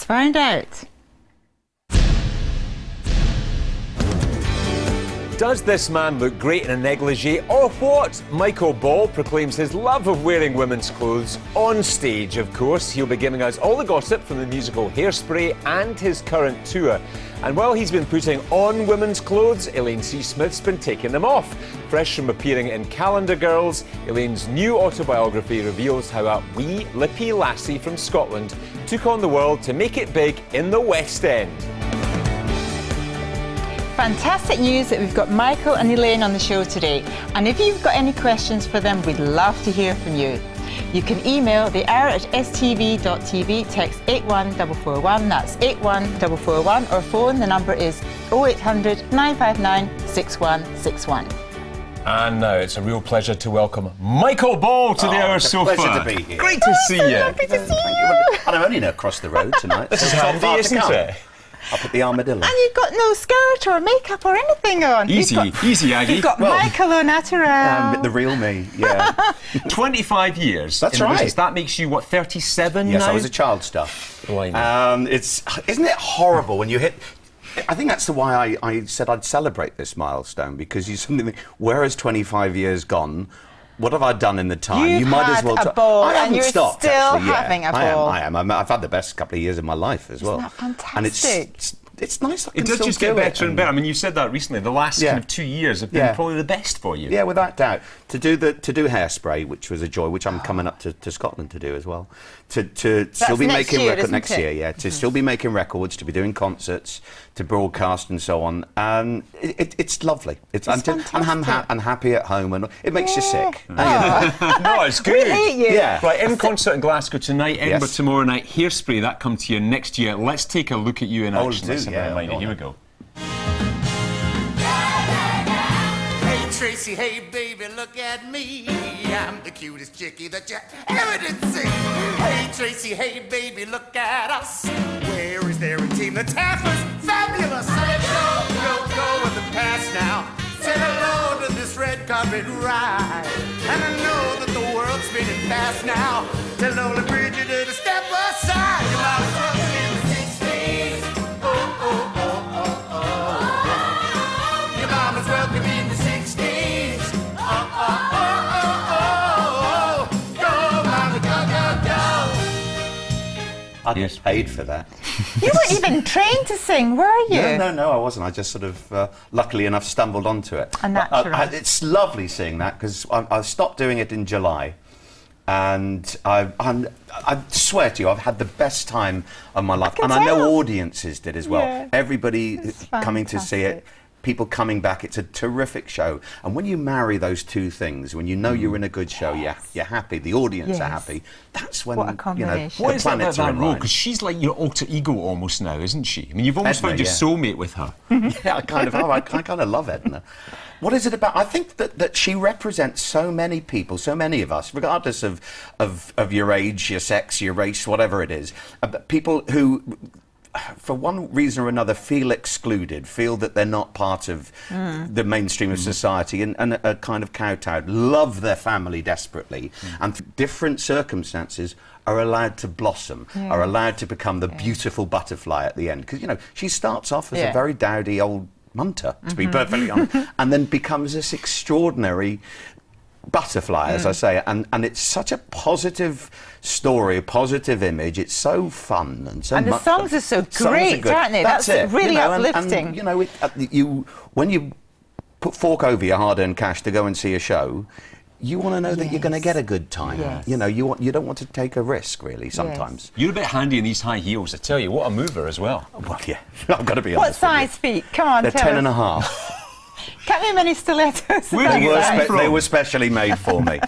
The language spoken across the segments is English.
find out. Does this man look great in a negligee or what? Michael Ball proclaims his love of wearing women's clothes on stage, of course. He'll be giving us all the gossip from the musical Hairspray and his current tour. And while he's been putting on women's clothes, Elaine C. Smith's been taking them off. Fresh from appearing in Calendar Girls, Elaine's new autobiography reveals how a wee lippy lassie from Scotland took on the world to make it big in the West End. Fantastic news that we've got Michael and Elaine on the show today. And if you've got any questions for them, we'd love to hear from you. You can email thehour@stv.tv, text 81441, that's 81441, or phone, the number is 0800 959 6161. And now it's a real pleasure to welcome Michael Ball to the Hour Sofa. Pleasure to be here. Great to see you. Lovely to see you. And I'm only across the road tonight. This is handy, isn't it? Up at the Armadillo. And you've got no skirt or makeup or anything on. Easy, Aggie. You've got Michael O'Naturel. The real me, yeah. 25 years. That's in the right. business. That makes you, what, 37 Yes, now? I was a child star. Blimey. Isn't it horrible when you hit... I think that's the why I said I'd celebrate this milestone, because you suddenly think, where has 25 years gone? What have I done in the time? You've you might had as well. a ball, I haven't and you're stopped. still Actually, yeah. having a ball. I am. I've had the best couple of years of my life as well. Isn't that fantastic? And it's nice. I can It does still just do get it. better and better. I mean, you said that recently. The last Yeah. kind of 2 years have been Yeah. probably the best for you. Yeah, without doubt. To do Hairspray, which was a joy, which I'm coming up to Scotland to do as well. To still be next making year, records isn't next it? year, yeah. To still be making records, to be doing concerts, to broadcast and so on. And it's lovely. I'm happy at home, and it makes you sick. No, it's good. We hate you. Yeah. Right, in concert in Glasgow tonight, Edinburgh Yes. tomorrow night, Hairspray, that comes to you next year. Let's take a look at you in action. do, Let's have a yeah, reminder. go on Here we then. go. Hey Tracy, hey baby, look at me. I'm the cutest chickie that you ever did see. Hey Tracy, hey baby, look at us. Where is there a team that's half as fabulous? Say go with the past now. Say hello to this red carpet ride. And I know that the world's spinning fast now. Tell Lola Bridget to step aside. Your mama's welcome in the 60s. Oh, oh, oh, oh, oh. Your mama's welcome in the 60s. Oh, oh, oh, oh, oh. Go, mama, go, go, go. I get paid for that. You weren't even trained to sing, were you? No, I wasn't. I just sort of, luckily enough, stumbled onto it. A natural. It's lovely seeing that, because I stopped doing it in July. And I swear to you, I've had the best time of my life. And I know tell. audiences did as well. Yeah. Everybody It's coming to see it. fantastic. People coming back. It's a terrific show. And when you marry those two things, when you know you're in a good show, you're happy, the audience are Yes. happy, that's when, What a combination. What the is that about planets are that in role? line. Because she's like your alter ego almost now, isn't she? I mean, you've almost Edna, found your yeah. soulmate with her. Yeah, I kind of love Edna. What is it about? I think that she represents so many people, so many of us, regardless of your age, your sex, your race, whatever it is. People who, for one reason or another, feel excluded, feel that they're not part of the mainstream of society, and are kind of kowtowed, love their family desperately, and through different circumstances are allowed to blossom, are allowed to become the beautiful butterfly at the end. Because, she starts off as a very dowdy old munter, to be perfectly honest, and then becomes this extraordinary butterfly, as I say, and it's such a positive story, a positive image. It's so fun and so And the much songs fun. are so Songs great, good. aren't they? That's it. really and uplifting. when you put fork over your hard-earned cash to go and see a show, you want to know that you're going to get a good time. Yes. You don't want to take a risk, really, sometimes. You're a bit handy in these high heels, I tell you. What a mover as well. Well, yeah, I've got to be What honest with you. size feet? Come on, They're tell 10 us. and a half. Can't be many stilettos. Where do you get that from? They were specially made for me.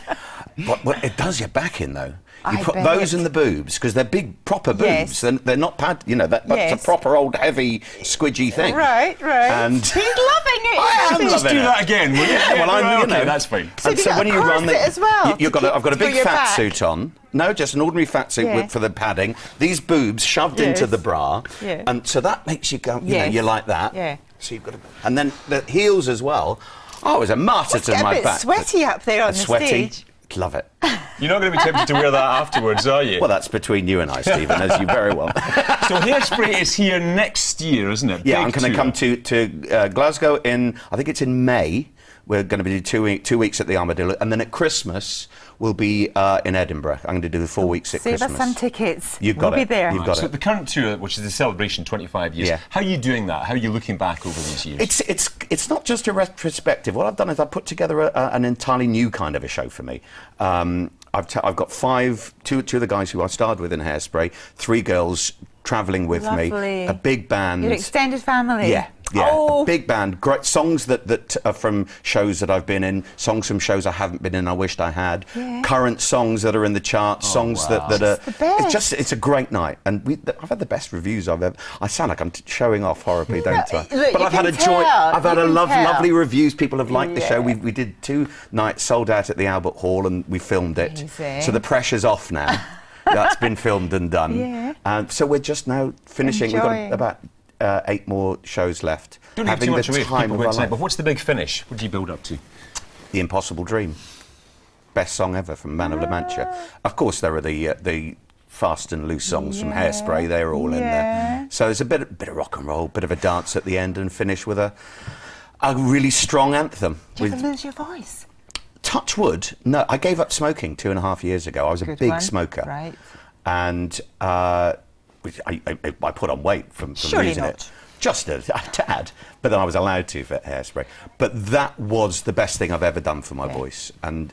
But it does your back in, though. You I put bet. those in the boobs, because they're big, proper boobs. Yes. They're not pad. That's Yes. a proper old, heavy, squidgy thing. Right. And He's loving it. I am isn't he? Just loving do it. that again, will you? Yeah, well, I'm, okay, that's fine. So And have you got when a you run corset as well I've got to a keep big for your fat back? suit on. No, just an ordinary fat suit Yeah. for the padding. These boobs shoved into Yes. the bra, Yeah. and so that makes you go. Yes. You like that. Yeah. So you've got to, and then the heels as well. Oh, it was a martyr Must to get my a bit back. sweaty up there on the Sweaty. stage. Love it. You're not going to be tempted to wear that afterwards, are you? Well, that's between you and I, Stephen, as you very well. So Hairspray is here next year, isn't it? Yeah, Big I'm going to tour. come to Glasgow I think it's in May. We're going to be doing 2 weeks at the Armadillo, and then at Christmas we'll be in Edinburgh. I'm going to do the 4 weeks at Save Christmas. us some tickets. You've got we'll it. be there. You've got So it. the current tour, which is the celebration 25 years, Yeah. how are you doing that? How are you looking back over these years? It's not just a retrospective. What I've done is I've put together an entirely new kind of a show for me. I've got two of the guys who I starred with in Hairspray, 3 girls travelling with Lovely. me, a big band. Your extended family. Yeah. Oh. Big band, great songs that are from shows that I've been in, songs from shows I haven't been in, I wished I had, Yeah. current songs that are in the charts, songs wow. that are... the best. It's a great night, and I've had the best reviews I've ever... I sound like I'm showing off horribly, don't I? look, But you I've had can a joy, tell, I've had you a can tell. lovely reviews, people have liked the show. Yeah. We did 2 nights sold out at the Albert Hall, and we filmed it. Amazing. So the pressure's off now. That's been filmed and done. Yeah. So we're just now finishing. Enjoying. We've got about 8 more shows left. Don't give too Having much the away for time people of who our are tonight, life. but what's the big finish? What do you build up to? The Impossible Dream. Best song ever from Man of La Mancha. Of course, there are the fast and loose songs from Yeah. Hairspray. They're all in Yeah. there. So there's a bit of rock and roll, bit of a dance at the end, and finish with a really strong anthem. Do you with ever lose your voice? touch wood. No, I gave up smoking 2.5 years ago. I was a Good big one. smoker. Right. And which I put on weight from Surely losing not. it. Just a tad, but then I was allowed to for Hairspray. But that was the best thing I've ever done for my voice, and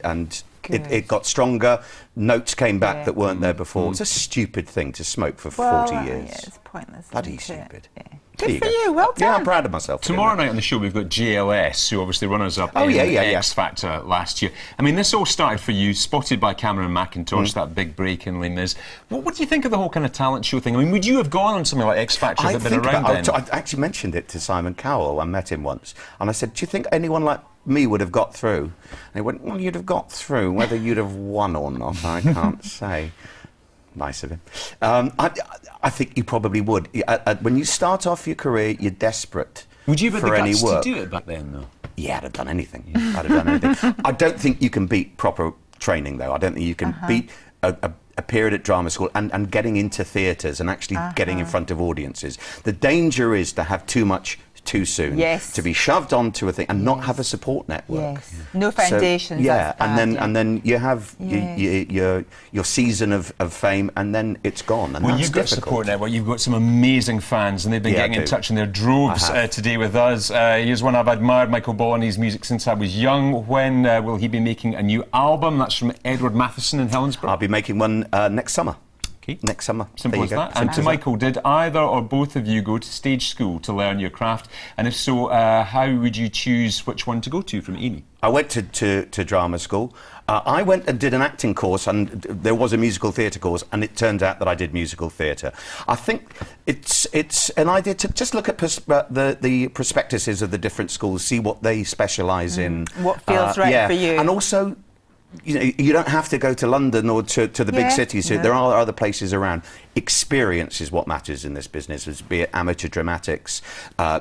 Good. it got stronger. Notes came back Yeah. that weren't there before. It's a stupid thing to smoke for Well, 40 years. Yeah, it's pointless. Bloody isn't it? stupid. Yeah. There Good for go. you. Well done. Yeah, I'm proud of myself. for doing Tomorrow that. night on the show we've got JLS, who obviously runners-up Oh, in yeah, yeah. X Factor last year. I mean, this all started for you, spotted by Cameron McIntosh, that big break in Les Mis. What do you think of the whole kind of talent show thing? I mean, would you have gone on something like X Factor if it had been around then? I actually mentioned it to Simon Cowell. I met him once, and I said, "Do you think anyone like me would have got through?" And he went, "Well, you'd have got through. Whether you'd have won or not, I can't say." Nice of him. I think you probably would. When you start off your career, you're desperate Would you have for had the any guts work. to do it back then, though? Yeah, I'd have done anything. I'd have done anything. I don't think you can beat proper training, though. I don't think you can beat a period at drama school and getting into theatres and actually getting in front of audiences. The danger is to have too much too soon. Yes. To be shoved onto a thing and not have a support network. Yes. No So, foundations. yeah, that's and bad, then yeah. and then you have Yes. your season of fame, and then it's gone. And Well, that's you've got difficult. support network. You've got some amazing fans, and they've been Yeah, I getting in do. touch in their droves I have. today with us. Here's one I've admired, Michael Ball, and his music since I was young. When will he be making a new album? That's from Edward Matheson in Helensburgh. I'll be making one next summer. Okay. Next summer. Simple There as you go. that. And Simple to as that. Michael, did either or both of you go to stage school to learn your craft? And if so, how would you choose which one to go to from Ely? I went to drama school. I went and did an acting course, and there was a musical theatre course, and it turned out that I did musical theatre. I think it's an idea to just look at the prospectuses of the different schools, see what they specialise in. What feels right for you. And also, you know, you don't have to go to London or to the big Yeah. cities. No. There are other places around. Experience is what matters in this business, be it amateur dramatics,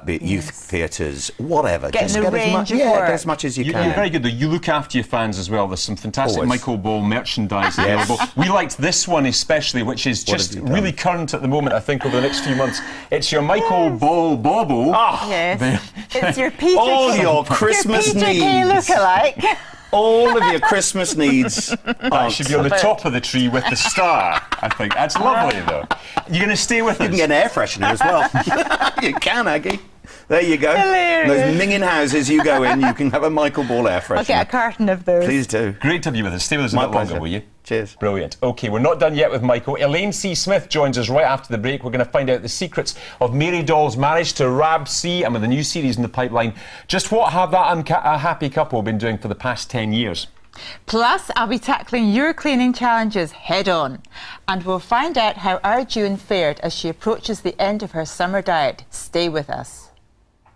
be it youth theatres, whatever. Getting Just a get range of get work. as much as you You're can. very good, though. You look after your fans as well. There's some fantastic Always. Michael Ball merchandise Yes. available. We liked this one especially, which is What just have you done? really current at the moment, I think, over the next few months. It's your Michael Ball Bobble. Yes. It's your Peter All Kay. your Christmas Peter Kay needs. lookalike. All of your Christmas needs. That should be on the top of the tree with the star, I think. That's lovely, though. You're going to stay with You us? can get an air freshener as well. You can, Aggie. There you go. Hilarious. Those minging houses you go in, you can have a Michael Ball air freshener. I'll get a carton of those. Please do. Great to have you with us. Stay with us a My bit longer, pleasure. will you? Cheers. Brilliant. OK, we're not done yet with Michael. Elaine C. Smith joins us right after the break. We're going to find out the secrets of Mary Doll's marriage to Rab C. and with a new series in the pipeline, just what have that unhappy couple been doing for the past 10 years? Plus, I'll be tackling your cleaning challenges head on. And we'll find out how our June fared as she approaches the end of her summer diet. Stay with us.